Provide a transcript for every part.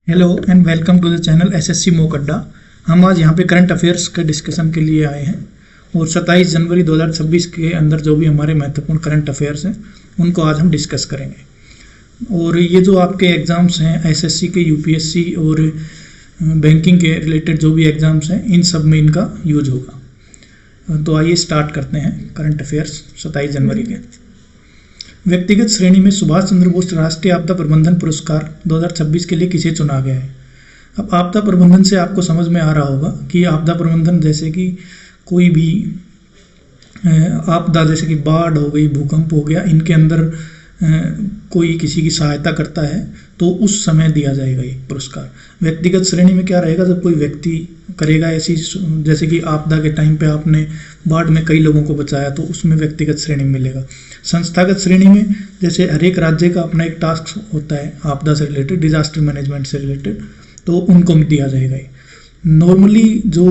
Hello and welcome to the channel SSC mock Adda. हम आज यहाँ पे करंट अफेयर्स के डिस्कशन के लिए आए हैं और 27 जनवरी 2026 के अंदर जो भी हमारे महत्वपूर्ण करंट अफेयर्स हैं उनको आज हम डिस्कस करेंगे। और ये जो आपके एग्ज़ाम्स हैं एसएससी के, यूपीएससी और बैंकिंग के रिलेटेड जो भी एग्ज़ाम्स हैं इन सब में इनका यूज होगा। तो आइए स्टार्ट करते हैं करंट अफेयर्स 27 जनवरी के। व्यक्तिगत श्रेणी में सुभाष चंद्र बोस राष्ट्रीय आपदा प्रबंधन पुरस्कार 2026 के लिए किसे चुना गया है। अब आपदा प्रबंधन से आपको समझ में आ रहा होगा कि आपदा प्रबंधन जैसे कि कोई भी आपदा जैसे कि बाढ़ हो गई, भूकंप हो गया, इनके अंदर कोई किसी की सहायता करता है तो उस समय दिया जाएगा ये पुरस्कार। व्यक्तिगत श्रेणी में क्या रहेगा, जब कोई व्यक्ति करेगा ऐसी, जैसे कि आपदा के टाइम पे आपने बाढ़ में कई लोगों को बचाया तो उसमें व्यक्तिगत श्रेणी में मिलेगा। संस्थागत श्रेणी में जैसे हर एक राज्य का अपना एक टास्क होता है आपदा से रिलेटेड, डिजास्टर मैनेजमेंट से रिलेटेड, तो उनको दिया जाएगा। नॉर्मली जो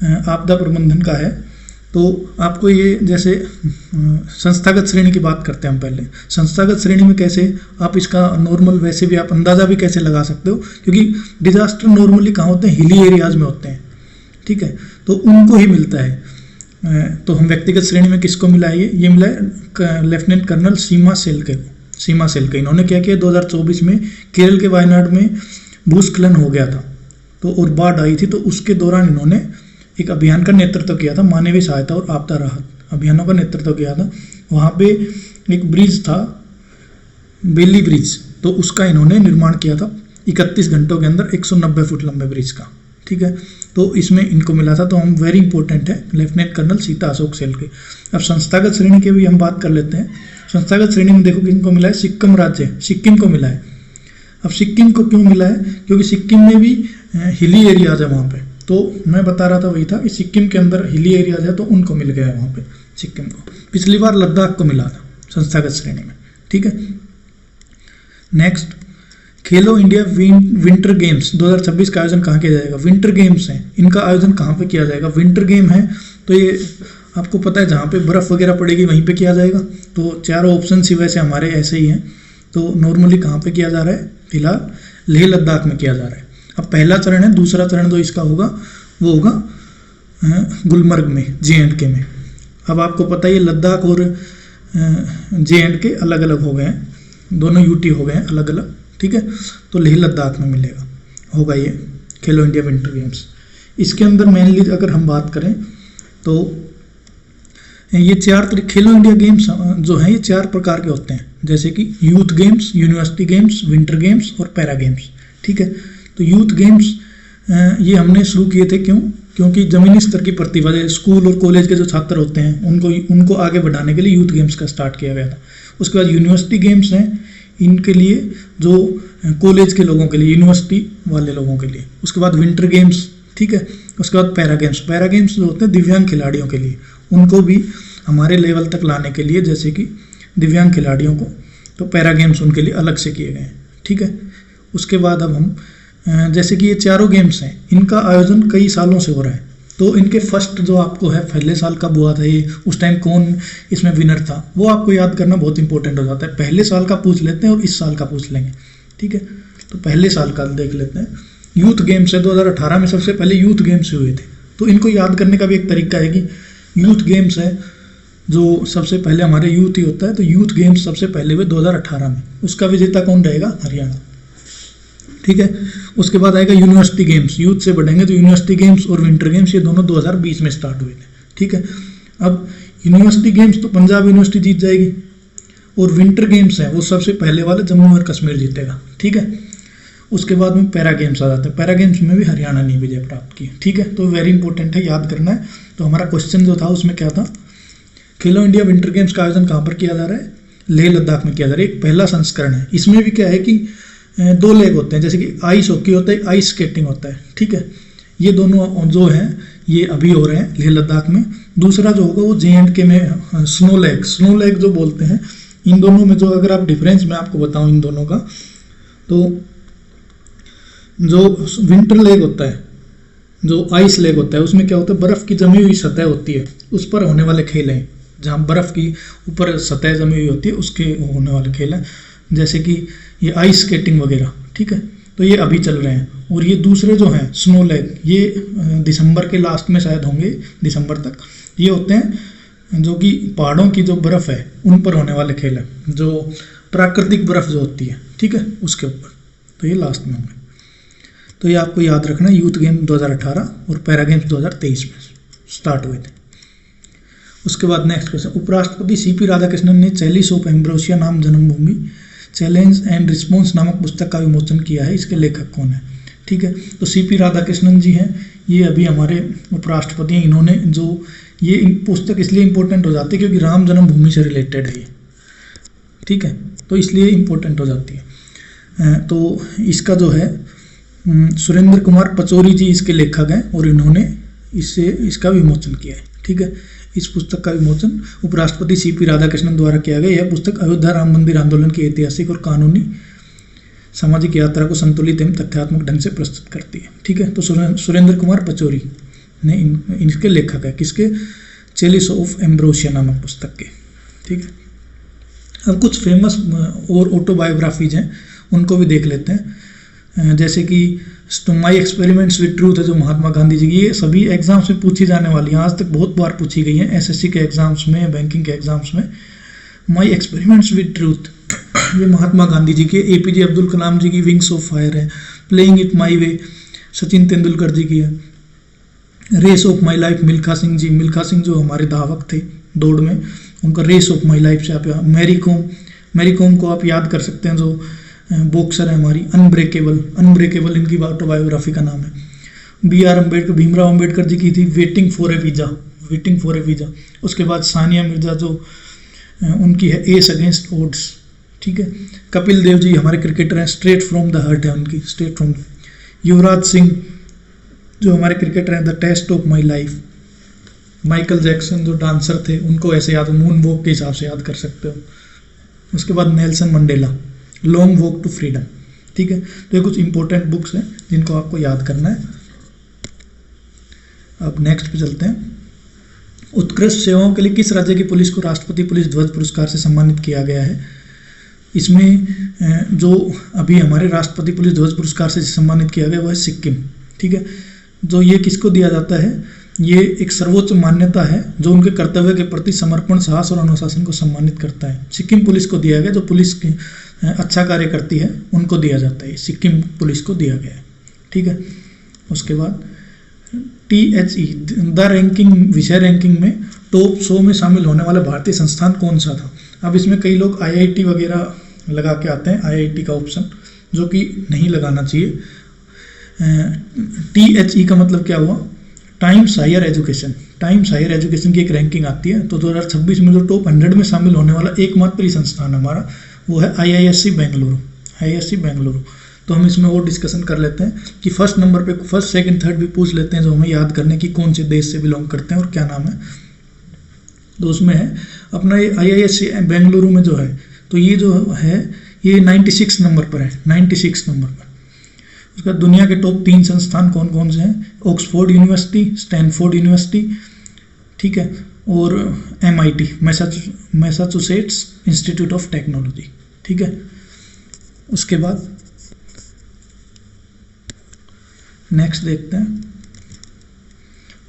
आपदा प्रबंधन का है तो आपको ये जैसे संस्थागत श्रेणी की बात करते हैं हम पहले। संस्थागत श्रेणी में कैसे आप इसका नॉर्मल वैसे भी आप अंदाज़ा भी कैसे लगा सकते हो, क्योंकि डिजास्टर नॉर्मली कहाँ होते हैं, हिली एरियाज में होते हैं, ठीक है, तो उनको ही मिलता है। तो हम व्यक्तिगत श्रेणी में किसको मिला है, ये मिला है लेफ्टिनेंट कर्नल सीमा सेल्के को। सीमा सेल्के इन्होंने क्या किया, 2024 में केरल के वायनाड में भूस्खलन हो गया था तो और बाढ़ आई थी, तो उसके दौरान इन्होंने एक अभियान का नेतृत्व किया था, मानवीय सहायता और आपदा राहत अभियानों का नेतृत्व किया था। वहाँ पे एक ब्रिज था, बेली ब्रिज, तो उसका इन्होंने निर्माण किया था 31 घंटों के अंदर 190 फुट लंबे ब्रिज का, ठीक है, तो इसमें इनको मिला था। तो हम वेरी इंपॉर्टेंट है लेफ्टिनेंट कर्नल सीता अशोक सेल्के। अब संस्थागत श्रेणी के भी हम बात कर लेते हैं। संस्थागत श्रेणी में देखो किनको मिला है, सिक्किम राज्य, सिक्किम को मिला है। अब सिक्किम को क्यों मिला है, क्योंकि सिक्किम में भी हिली एरियाज है वहाँ पे, तो मैं बता रहा था वही था कि सिक्किम के अंदर हिली एरियाज है तो उनको मिल गया है वहाँ पे सिक्किम को। पिछली बार लद्दाख को मिला था संस्थागत श्रेणी में, ठीक है। नेक्स्ट, खेलो इंडिया विंटर गेम्स 2026 का आयोजन कहाँ किया जाएगा। विंटर गेम्स हैं, इनका आयोजन कहाँ पे किया जाएगा। विंटर गेम है तो ये आपको पता है जहाँ पे बर्फ़ वगैरह पड़ेगी वहीं पे किया जाएगा। तो चारों ऑप्शन ही वैसे हमारे ऐसे ही हैं। तो नॉर्मली कहाँ पे किया जा रहा है, फिलहाल लेह लद्दाख में किया जा रहा है। अब पहला चरण है, दूसरा चरण जो इसका होगा वो होगा गुलमर्ग में, JNK में। अब आपको पता है लद्दाख और JNK अलग अलग हो गए हैं, दोनों UT हो गए हैं अलग अलग, ठीक है। तो लेह लद्दाख में मिलेगा, होगा ये खेलो इंडिया विंटर गेम्स। इसके अंदर मेनली अगर हम बात करें तो ये खेलो इंडिया गेम्स जो हैं ये 4 प्रकार के होते हैं, जैसे कि youth games, university games, winter games और पैरा गेम्स, ठीक है। तो यूथ गेम्स ये हमने शुरू किए थे, क्योंकि ज़मीनी स्तर की प्रतिभा, स्कूल और कॉलेज के जो छात्र होते हैं उनको आगे बढ़ाने के लिए यूथ गेम्स का स्टार्ट किया गया था। उसके बाद यूनिवर्सिटी गेम्स हैं, इनके लिए जो कॉलेज के लोगों के लिए, यूनिवर्सिटी वाले लोगों के लिए। उसके बाद विंटर गेम्स, ठीक है। उसके बाद पैरा गेम्स। पैरा गेम्स जो होते हैं दिव्यांग खिलाड़ियों के लिए, उनको भी हमारे लेवल तक लाने के लिए, जैसे कि दिव्यांग खिलाड़ियों को, तो पैरा गेम्स उनके लिए अलग से किए गए हैं, ठीक है। उसके बाद अब हम जैसे कि ये चारों गेम्स हैं, इनका आयोजन कई सालों से हो रहा है। तो इनके फर्स्ट जो आपको है, पहले साल कब हुआ था ये, उस टाइम कौन इसमें विनर था, वो आपको याद करना बहुत इंपॉर्टेंट हो जाता है। पहले साल का पूछ लेते हैं और इस साल का पूछ लेंगे, ठीक है। तो पहले साल का देख लेते हैं। यूथ गेम्स है, 2018 में सबसे पहले यूथ गेम्स हुए थे। तो इनको याद करने का भी एक तरीका है कि यूथ गेम्स है जो सबसे पहले हमारे यूथ ही होता है, तो यूथ गेम्स सबसे पहले हुए 2018 में। उसका विजेता कौन रहेगा, हरियाणा, ठीक है। उसके बाद आएगा यूनिवर्सिटी गेम्स, यूथ से बढ़ेंगे तो यूनिवर्सिटी गेम्स और विंटर गेम्स ये दोनों 2020 में स्टार्ट हुए थे, ठीक है। अब यूनिवर्सिटी गेम्स तो पंजाब यूनिवर्सिटी जीत जाएगी, और विंटर गेम्स है वो सबसे पहले वाले जम्मू और कश्मीर जीतेगा, ठीक है। उसके बाद में पैरा गेम्स आ जाते हैं। पैरा गेम्स में भी हरियाणा ने विजय प्राप्त की, ठीक है। तो वेरी इंपॉर्टेंट है, याद करना है। तो हमारा क्वेश्चन जो था उसमें क्या था, खेलो इंडिया विंटर गेम्स का आयोजन कहाँ पर किया जा रहा है, लेह लद्दाख में किया जा रहा है। एक पहला संस्करण है, इसमें भी क्या है कि 2 लेग होते हैं, जैसे कि आइस हॉकी होता है, आइस स्केटिंग होता है, ठीक है। ये दोनों जो हैं ये अभी हो रहे हैं लेह लद्दाख में। दूसरा जो होगा वो JNK में स्नो लेग जो बोलते हैं। इन दोनों में जो अगर आप डिफरेंस मैं आपको बताऊं इन दोनों का, तो जो विंटर लेग होता है, जो आइस लेग होता है, उसमें क्या होता है, बर्फ़ की जमी हुई सतह होती है, उस पर होने वाले खेल हैं। जहाँ बर्फ़ की ऊपर सतह जमी हुई होती है उसके होने वाले खेल हैं, जैसे कि ये आइस स्केटिंग वगैरह, ठीक है। तो ये अभी चल रहे हैं। और ये दूसरे जो हैं स्नो लेग, ये दिसंबर के लास्ट में शायद होंगे, दिसंबर तक। ये होते हैं जो कि पहाड़ों की जो बर्फ़ है उन पर होने वाले खेल हैं, जो प्राकृतिक बर्फ़ जो होती है, ठीक है, उसके ऊपर। तो ये लास्ट में होंगे। तो ये आपको याद रखना है। यूथ गेम 2018 और पैरा गेम्स 2023 में स्टार्ट हुए थे। उसके बाद नेक्स्ट क्वेश्चन, उपराष्ट्रपति सीपी राधाकृष्णन ने चैलीस ऑफ एम्ब्रोसिया नाम जन्मभूमि चैलेंज एंड रिस्पॉन्स नामक पुस्तक का विमोचन किया है। इसके लेखक कौन है? ठीक है, तो सीपी राधाकृष्णन जी हैं, ये अभी हमारे उपराष्ट्रपति हैं। इन्होंने जो ये पुस्तक इसलिए इम्पोर्टेंट हो जाती है क्योंकि राम जन्मभूमि से रिलेटेड है ये, ठीक है, तो इसलिए इम्पोर्टेंट हो जाती है। तो इसका जो है सुरेंद्र कुमार पचौरी जी इसके लेखक हैं और इन्होंने इसका विमोचन किया है। ठीक है, इस पुस्तक का विमोचन उपराष्ट्रपति सीपी राधाकृष्णन द्वारा किया गया। यह पुस्तक अयोध्या राम मंदिर आंदोलन की ऐतिहासिक और कानूनी सामाजिक यात्रा को संतुलित एवं तथ्यात्मक ढंग से प्रस्तुत करती है। ठीक है, तो सुरेंद्र कुमार पचौरी ने इनके लेखक है, किसके? चैलीस ऑफ एम्ब्रोसिया नामक पुस्तक के। ठीक है, अब कुछ फेमस और ऑटोबायोग्राफीज हैं, उनको भी देख लेते हैं। जैसे कि माई एक्सपेरिमेंट्स विद ट्रूथ है जो महात्मा गांधी जी की, ये सभी एग्जाम्स में पूछी जाने वाली है, आज तक बहुत बार पूछी गई है, एसएससी के एग्जाम्स में, बैंकिंग के एग्जाम्स में। माई एक्सपेरिमेंट्स विद ट्रूथ ये महात्मा गांधी जी के। एपीजे अब्दुल कलाम जी की विंग्स ऑफ फायर है। Playing it my way Sachin Tendulkar ji की है। Race of my life Milkha Singh ji, Milkha Singh जो हमारे धावक थे दौड़ में, उनका रेस ऑफ माई लाइफ से आप मैरी कॉम को आप याद कर सकते हैं, जो बॉक्सर है हमारी। अनब्रेकेबल इनकी ऑटोबायोग्राफी का नाम है। बी आर अम्बेडकर, भीमराव अम्बेडकर जी की थी वेटिंग फॉर ए वीजा। उसके बाद सानिया मिर्जा जो उनकी है एस अगेंस्ट ओड्स। ठीक है, कपिल देव जी हमारे क्रिकेटर हैं, स्ट्रेट फ्रॉम द हार्ट है उनकी, स्ट्रेट फ्रॉम। युवराज सिंह जो हमारे क्रिकेटर हैं, the test of my life. Michael Jackson जो डांसर थे, उनको ऐसे याद, मून वॉक के हिसाब से याद कर सकते हो। उसके बाद Nelson Mandela, long walk to freedom. ठीक है, तो ये कुछ इंपॉर्टेंट बुक्स हैं जिनको आपको याद करना है। अब नेक्स्ट पे चलते हैं। उत्कृष्ट सेवाओं के लिए किस राज्य की पुलिस को राष्ट्रपति पुलिस ध्वज पुरस्कार से सम्मानित किया गया है? इसमें जो अभी हमारे राष्ट्रपति पुलिस ध्वज पुरस्कार से सम्मानित किया गया वो है सिक्किम। ठीक है, जो ये किसको दिया जाता है? ये एक सर्वोच्च मान्यता है जो उनके कर्तव्य के प्रति समर्पण, साहस और अनुशासन को सम्मानित करता है। सिक्किम पुलिस को दिया गया, जो पुलिस की अच्छा कार्य करती है उनको दिया जाता है, सिक्किम पुलिस को दिया गया है। ठीक है, उसके बाद THE द रैंकिंग, विषय रैंकिंग में टॉप 100 में शामिल होने वाला भारतीय संस्थान कौन सा था? अब इसमें कई लोग IIT वगैरह लगा के आते हैं, IIT का ऑप्शन, जो कि नहीं लगाना चाहिए। THE का मतलब क्या हुआ? Times higher education. Times higher education की एक रैंकिंग आती है, तो 2026 में जो टॉप 100 में शामिल होने वाला एकमात्र ही संस्थान हमारा वो है IISc बेंगलुरु। तो हम इसमें और डिस्कशन कर लेते हैं कि फर्स्ट नंबर पे, फर्स्ट सेकंड थर्ड भी पूछ लेते हैं, जो हमें याद करने की कौन से देश से बिलोंग करते हैं और क्या नाम है। तो उसमें है अपना ये IISc बेंगलुरु में जो है, तो ये जो है ये 96 नंबर पर है, 96 नंबर पर। उसका दुनिया के टॉप 3 संस्थान कौन कौन से हैं? ऑक्सफोर्ड यूनिवर्सिटी, स्टैनफोर्ड यूनिवर्सिटी, ठीक है, और MIT Massachusetts institute of technology. ठीक है, उसके बाद नेक्स्ट देखते हैं।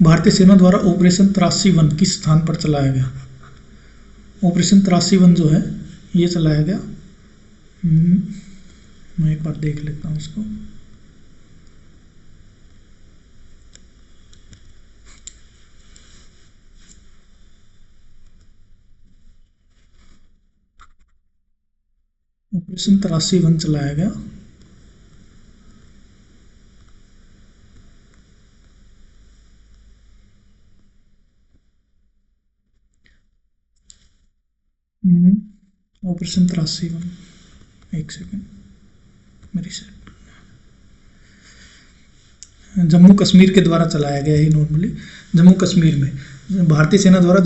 भारतीय सेना द्वारा ऑपरेशन 83 किस स्थान पर चलाया गया? ऑपरेशन 83 जो है ये चलाया गया, मैं एक बार देख लेता हूँ उसको। ऑपरेशन 83 चलाया गया ऑपरेशन 83, एक सेकेंड मेरी सेट, जम्मू कश्मीर के द्वारा चलाया गया है। नॉर्मली जम्मू कश्मीर में भारतीय सेना द्वारा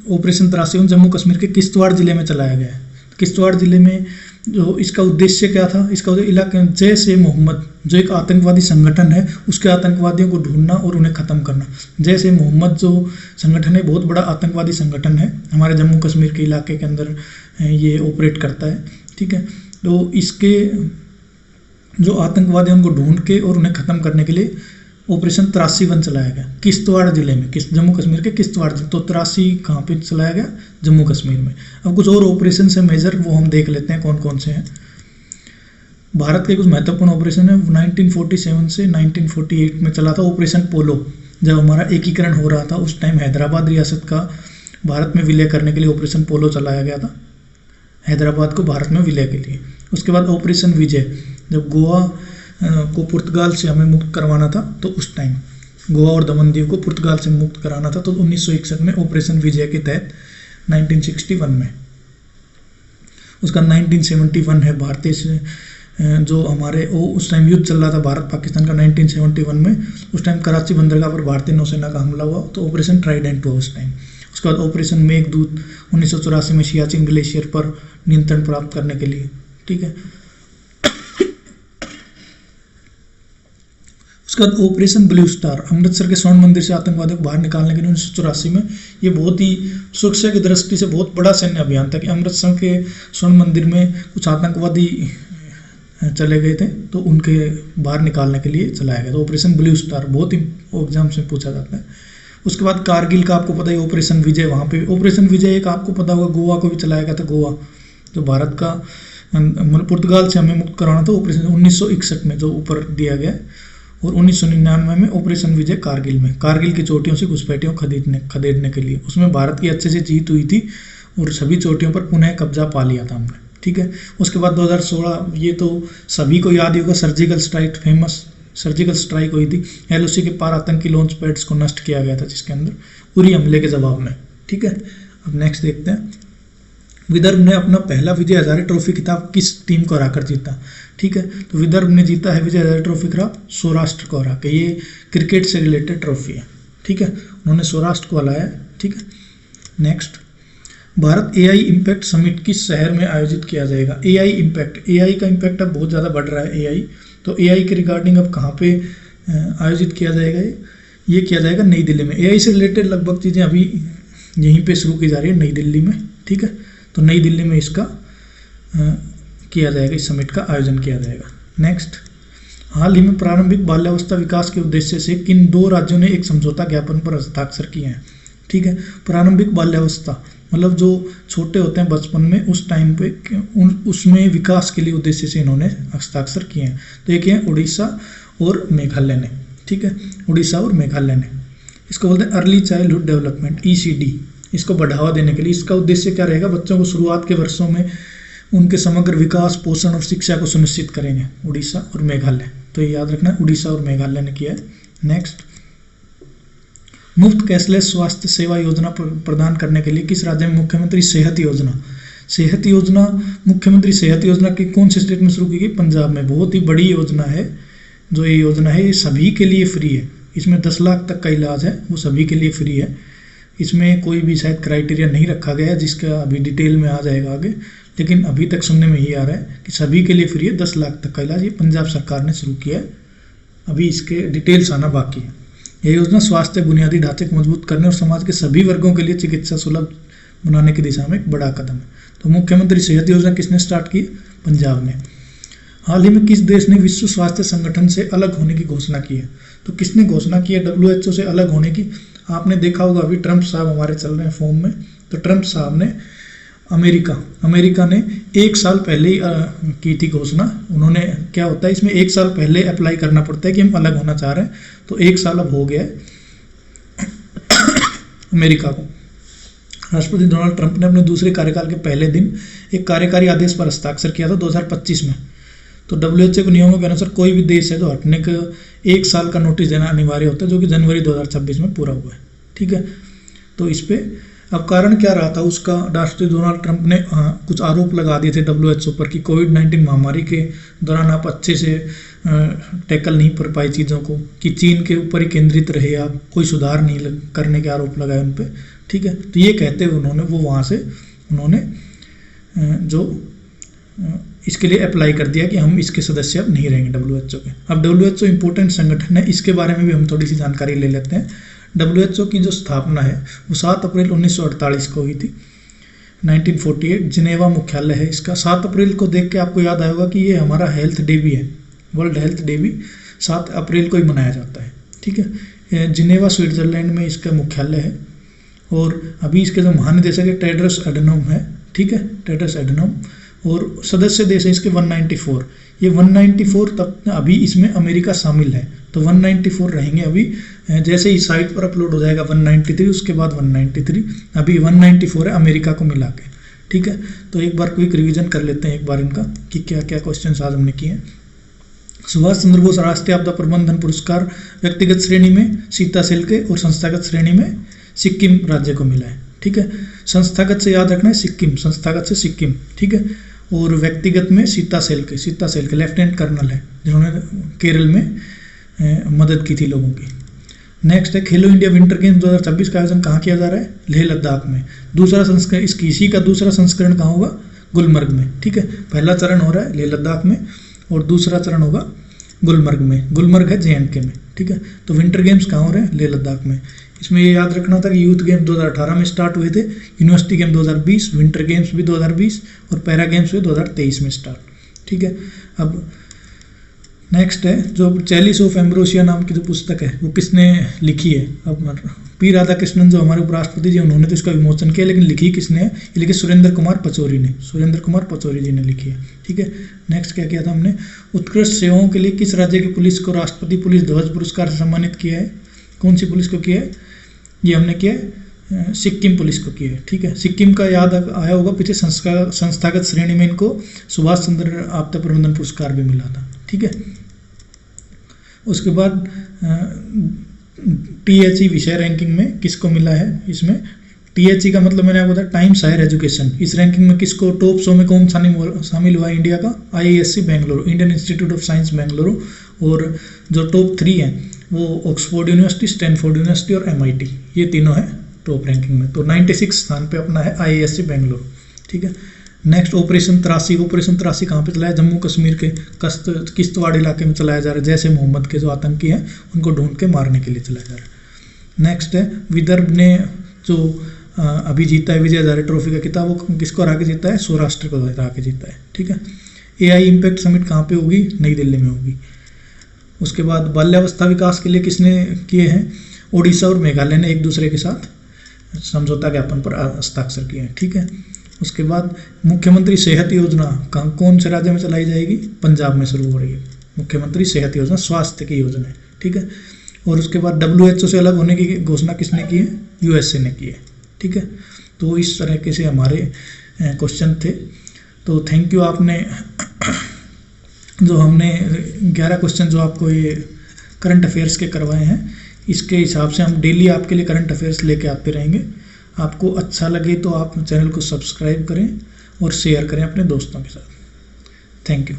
ऑपरेशन 83 जम्मू कश्मीर के किश्तवाड़ जिले में चलाया गया है। किश्तवाड़ जिले में जो इसका उद्देश्य क्या था? इसका इलाके जैश ए मोहम्मद जो एक आतंकवादी संगठन है, उसके आतंकवादियों को ढूंढना और उन्हें ख़त्म करना। जैश ए मोहम्मद जो संगठन है बहुत बड़ा आतंकवादी संगठन है, हमारे जम्मू कश्मीर के इलाके के अंदर ये ऑपरेट करता है। ठीक है, तो इसके जो आतंकवादी उनको ढूंढ के और उन्हें ख़त्म करने के लिए ऑपरेशन 83 चलाया गया किश्तवाड़ जिले में, जम्मू कश्मीर के किश्तवाड़ जिले। तो 83 कहाँ पे चलाया गया? जम्मू कश्मीर में। अब कुछ और ऑपरेशन है मेजर, वो हम देख लेते हैं कौन कौन से हैं। भारत के कुछ महत्वपूर्ण ऑपरेशन है 1947 से 1948 में चला था ऑपरेशन पोलो। जब हमारा एकीकरण हो रहा था उस टाइम हैदराबाद रियासत का भारत में विलय करने के लिए ऑपरेशन पोलो चलाया गया था, हैदराबाद को भारत में विलय के लिए। उसके बाद ऑपरेशन विजय, जब गोवा को पुर्तगाल से हमें मुक्त करवाना था, तो उस टाइम गोवा और दमन दीव को पुर्तगाल से मुक्त कराना था, तो 1961 में ऑपरेशन विजय के तहत 1961 में। उसका 1971 है भारतीय से जो हमारे उस टाइम युद्ध चल रहा था भारत पाकिस्तान का 1971 में। उस टाइम कराची बंदरगाह पर भारतीय नौसेना का हमला हुआ, तो ऑपरेशन ट्राइडेंट हुआ उस टाइम। उसके बाद ऑपरेशन मेघदूत 1984 में सियाचिन ग्लेशियर पर नियंत्रण प्राप्त करने के लिए, ठीक है। उसके बाद ऑपरेशन ब्लू स्टार, अमृतसर के स्वर्ण मंदिर से आतंकवादियों को बाहर निकालने के लिए 1984 में। ये बहुत ही सुरक्षा की दृष्टि से बहुत बड़ा सैन्य अभियान था कि अमृतसर के स्वर्ण मंदिर में कुछ आतंकवादी चले गए थे, तो उनके बाहर निकालने के लिए चलाया गया। तो ऑपरेशन ब्लू स्टार बहुत ही एग्जाम से पूछा जाता है। उसके बाद कारगिल का आपको पता है ऑपरेशन विजय, वहाँ पे ऑपरेशन विजय एक आपको पता होगा गोवा को भी चलाया गया था। गोवा जो भारत का मतलब पुर्तगाल से हमें मुक्त कराना था, ऑपरेशन 1961 में जो ऊपर दिया गया, और 1999 में ऑपरेशन विजय कारगिल में, कारगिल की चोटियों से घुसपैठियों खदेड़ने के लिए। उसमें भारत की अच्छे से जीत हुई थी और सभी चोटियों पर पुनः कब्जा पा लिया था हमने, ठीक है। उसके बाद 2016, ये तो सभी को याद ही होगा, surgical strike, famous surgical strike हुई थी। एलओसी के पार आतंकी लॉन्च पैड्स को नष्ट किया गया था, जिसके अंदर उरी हमले के जवाब में, ठीक है। अब नेक्स्ट देखते हैं, विदर्भ ने अपना पहला विजय हजारे ट्रॉफी खिताब किस टीम को हराकर जीता, ठीक है। तो विदर्भ ने जीता है विजय हजारे ट्रॉफी खिताब सौराष्ट्र को हरा के। ये क्रिकेट से रिलेटेड ट्रॉफी है, ठीक है। उन्होंने सौराष्ट्र को हराया, ठीक है। Next, Bharat AI impact summit किस शहर में आयोजित किया जाएगा? एआई इम्पैक्ट, एआई का इम्पैक्ट अब बहुत ज़्यादा बढ़ रहा है एआई, तो एआई के रिगार्डिंग अब कहाँ पे आयोजित किया जाएगा? ये किया जाएगा नई दिल्ली में। एआई से रिलेटेड लगभग चीज़ें अभी यहीं पे शुरू की जा रही है नई दिल्ली में, ठीक है। तो नई दिल्ली में इसका किया जाएगा, इस समिट का आयोजन किया जाएगा। नेक्स्ट, हाल ही में प्रारंभिक बाल्यावस्था विकास के उद्देश्य से किन 2 राज्यों ने एक समझौता ज्ञापन पर हस्ताक्षर किए हैं, ठीक है। प्रारंभिक बाल्यावस्था मतलब जो छोटे होते हैं बचपन में, उस टाइम पे उसमें विकास के लिए उद्देश्य से इन्होंने हस्ताक्षर किए हैं। तो एक है उड़ीसा और मेघालय ने, ठीक है, उड़ीसा और मेघालय ने। इसको बोलते हैं अर्ली चाइल्डहुड डेवलपमेंट, ECD। इसको बढ़ावा देने के लिए इसका उद्देश्य क्या रहेगा? बच्चों को शुरुआत के वर्षों में उनके समग्र विकास, पोषण और शिक्षा को सुनिश्चित करेंगे उड़ीसा और मेघालय। तो ये याद रखना, उड़ीसा और मेघालय ने किया है। नेक्स्ट, मुफ्त कैशलेस स्वास्थ्य सेवा योजना प्रदान करने के लिए किस राज्य में मुख्यमंत्री सेहत योजना, मुख्यमंत्री सेहत योजना की कौन से स्टेट में शुरू की गई? पंजाब में। बहुत ही बड़ी योजना है जो ये योजना है, ये सभी के लिए फ्री है। इसमें 10 लाख तक का इलाज है, वो सभी के लिए फ्री है। इसमें कोई भी शायद क्राइटेरिया नहीं रखा गया है, जिसका अभी डिटेल में आ जाएगा आगे, लेकिन अभी तक सुनने में ही आ रहा है कि सभी के लिए फ्री है। 10 लाख तक का इलाज ये पंजाब सरकार ने शुरू किया है, अभी इसके डिटेल्स आना बाकी है। यह योजना स्वास्थ्य बुनियादी ढांचे को मजबूत करने और समाज के सभी वर्गों के लिए चिकित्सा सुलभ बनाने की दिशा में एक बड़ा कदम है। तो मुख्यमंत्री सेहत योजना किसने स्टार्ट की? पंजाब ने। हाल ही में किस देश ने विश्व स्वास्थ्य संगठन से अलग होने की घोषणा की है? तो किसने घोषणा की है WHO से अलग होने की? आपने देखा होगा अभी ट्रंप साहब हमारे चल रहे हैं फॉर्म में, तो ट्रंप साहब ने अमेरिका ने 1 साल पहले ही की थी घोषणा। उन्होंने, क्या होता है इसमें 1 साल पहले अप्लाई करना पड़ता है कि हम अलग होना चाह रहे हैं, तो 1 साल अब हो गया है अमेरिका को। राष्ट्रपति डोनाल्ड ट्रंप ने अपने दूसरे कार्यकाल के पहले दिन एक कार्यकारी आदेश पर हस्ताक्षर किया था 2025 में। तो WHO के नियमों के अनुसार कोई भी देश है तो हटने का 1 साल का नोटिस देना अनिवार्य होता है, जो कि जनवरी 2026 में पूरा हुआ है, ठीक है। तो इस पे अब कारण क्या रहा था उसका? राष्ट्रपति डोनाल्ड ट्रंप ने कुछ आरोप लगा दिए थे WHO पर कि कोविड-19 महामारी के दौरान आप अच्छे से टैकल नहीं कर पाए चीज़ों को, कि चीन के ऊपर ही केंद्रित रहे आप, कोई सुधार नहीं करने के आरोप लगाए उन पर, ठीक है। तो ये कहते हुए वहाँ से उन्होंने जो इसके लिए अप्लाई कर दिया कि हम इसके सदस्य अब नहीं रहेंगे WHO के। अब WHO इंपॉर्टेंट संगठन है, इसके बारे में भी हम थोड़ी सी जानकारी ले लेते हैं। WHO की जो स्थापना है वो 7 अप्रैल 1948 को हुई थी, 1948। जिनेवा मुख्यालय है इसका। 7 अप्रैल को देख के आपको याद आएगा कि ये हमारा हेल्थ डे भी है, वर्ल्ड हेल्थ डे भी 7 अप्रैल को ही मनाया जाता है। ठीक है, जिनेवा स्विट्जरलैंड में इसका मुख्यालय है और अभी इसके जो महानिदेशक है टेड्रस एडनोम है। ठीक है, टेड्रस एडनोम, और सदस्य देश है इसके 194। ये 194 तक अभी इसमें अमेरिका शामिल है, तो 194 रहेंगे अभी। जैसे ही साइट पर अपलोड हो जाएगा 193, उसके बाद 193, अभी 194 है अमेरिका को मिला के। ठीक है, तो एक बार क्विक रिवीजन कर लेते हैं एक बार इनका कि क्या क्या क्वेश्चन आज हमने किए हैं। सुभाष चंद्र बोस राष्ट्रीय आपदा प्रबंधन पुरस्कार व्यक्तिगत श्रेणी में सीता सेल के और संस्थागत श्रेणी में सिक्किम राज्य को मिला है। ठीक है, संस्थागत से याद रखना है सिक्किम, संस्थागत से सिक्किम। ठीक है, और व्यक्तिगत में सीता सेल के लेफ्टिनेंट कर्नल है जिन्होंने केरल में मदद की थी लोगों की। नेक्स्ट है खेलो इंडिया विंटर गेम्स 2026 का आयोजन कहाँ किया जा रहा है? लेह लद्दाख में। दूसरा संस्करण इसी का दूसरा संस्करण कहाँ होगा? गुलमर्ग में। ठीक है, पहला चरण हो रहा है लेह लद्दाख में और दूसरा चरण होगा गुलमर्ग में। गुलमर्ग है JNK में। ठीक है, तो विंटर गेम्स कहाँ हो रहे हैं? लेह लद्दाख में। इसमें ये याद रखना था कि यूथ गेम्स 2018 में स्टार्ट हुए थे, यूनिवर्सिटी गेम 2020, विंटर गेम्स भी 2020 और पैरा गेम्स भी 2023 में स्टार्ट। ठीक है, अब नेक्स्ट है जो चैलिस ऑफ एम्ब्रोसिया नाम की जो पुस्तक है वो किसने लिखी है? अब P राधाकृष्णन जो हमारे उपराष्ट्रपति जी उन्होंने तो इसका विमोचन किया, लेकिन लिखी किसने है? ये लिखी सुरेंद्र कुमार पचौरी ने, सुरेंद्र कुमार पचौरी जी ने लिखी है। ठीक है, नेक्स्ट क्या किया था हमने? उत्कृष्ट सेवाओं के लिए किस राज्य की पुलिस को राष्ट्रपति पुलिस ध्वज पुरस्कार से सम्मानित किया है? कौन सी पुलिस को किया है? ये हमने किया है सिक्किम पुलिस को किया है। ठीक है, सिक्किम का याद आया होगा पीछे संस्थागत श्रेणी में इनको सुभाष चंद्र आपदा प्रबंधन पुरस्कार भी मिला था। ठीक है, उसके बाद THE विषय रैंकिंग में किसको मिला है? इसमें THE का मतलब मैंने आपको बताया टाइम्स हायर एजुकेशन। इस रैंकिंग में किसको टॉप 100 में कौन शामिल हुआ है इंडिया का? IISc Bengaluru, Indian institute of science Bengaluru. और जो टॉप 3 है वो ऑक्सफोर्ड यूनिवर्सिटी, स्टैनफोर्ड यूनिवर्सिटी और MIT, ये तीनों है टॉप रैंकिंग में। तो 96 स्थान पे अपना है IISc बेंगलुरु। ठीक है, नेक्स्ट ऑपरेशन 83। ऑपरेशन 83 कहाँ पे चलाया? जम्मू कश्मीर के किश्तवाड़ इलाके में चलाया जा रहा है। जैसे मोहम्मद के जो आतंकी हैं उनको ढूंढ के मारने के लिए चलाया जा रहा है। नेक्स्ट है विदर्भ ने जो अभी जीता है विजय हजारे ट्रॉफी का खिताब, वो किसको हरा के जीता है? सौराष्ट्र को हरा के जीता है। ठीक है, AI इम्पैक्ट समिट कहाँ पे होगी? नई दिल्ली में होगी। उसके बाद बाल्यावस्था विकास के लिए किसने किए हैं? ओडिशा और मेघालय ने एक दूसरे के साथ समझौता ज्ञापन पर हस्ताक्षर किए हैं। ठीक है, उसके बाद मुख्यमंत्री सेहत योजना कौन से राज्य में चलाई जाएगी? पंजाब में शुरू हो रही है मुख्यमंत्री सेहत योजना, स्वास्थ्य की योजना है। ठीक है, और उसके बाद WHO से अलग होने की घोषणा किसने की है? USA ने की है। ठीक है, तो इस तरह से हमारे क्वेश्चन थे। तो थैंक यू, आपने जो हमने 11 क्वेश्चन जो आपको ये करंट अफेयर्स के करवाए हैं, इसके हिसाब से हम डेली आपके लिए करंट अफेयर्स लेके आते रहेंगे। आपको अच्छा लगे तो आप चैनल को सब्सक्राइब करें और शेयर करें अपने दोस्तों के साथ। Thank you.